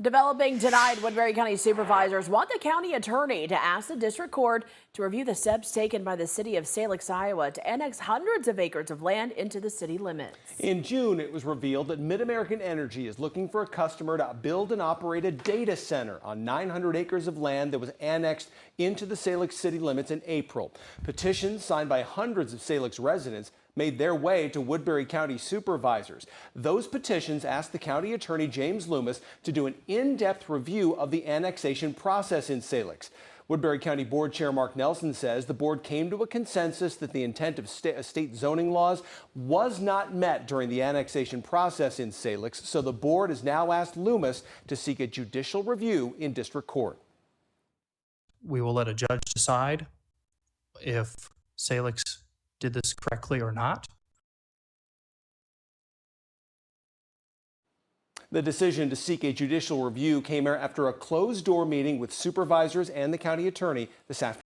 Developing tonight, Woodbury County supervisors want the county attorney to ask the district court to review the steps taken by the city of Salix, Iowa to annex hundreds of acres of land into the city limits. In June, it was revealed that Mid-American Energy is looking for a customer to build and operate a data center on 900 acres of land that was annexed into the Salix city limits in April. Petitions signed by hundreds of Salix residents made their way to Woodbury County supervisors. Those petitions asked the county attorney James Loomis to do an in-depth review of the annexation process in Salix. Woodbury County Board Chair Mark Nelson says the board came to a consensus that the intent of state zoning laws was not met during the annexation process in Salix, so the board has now asked Loomis to seek a judicial review in district court. We will let a judge decide if Salix did this correctly or not. The decision to seek a judicial review came after a closed-door meeting with supervisors and the county attorney this afternoon.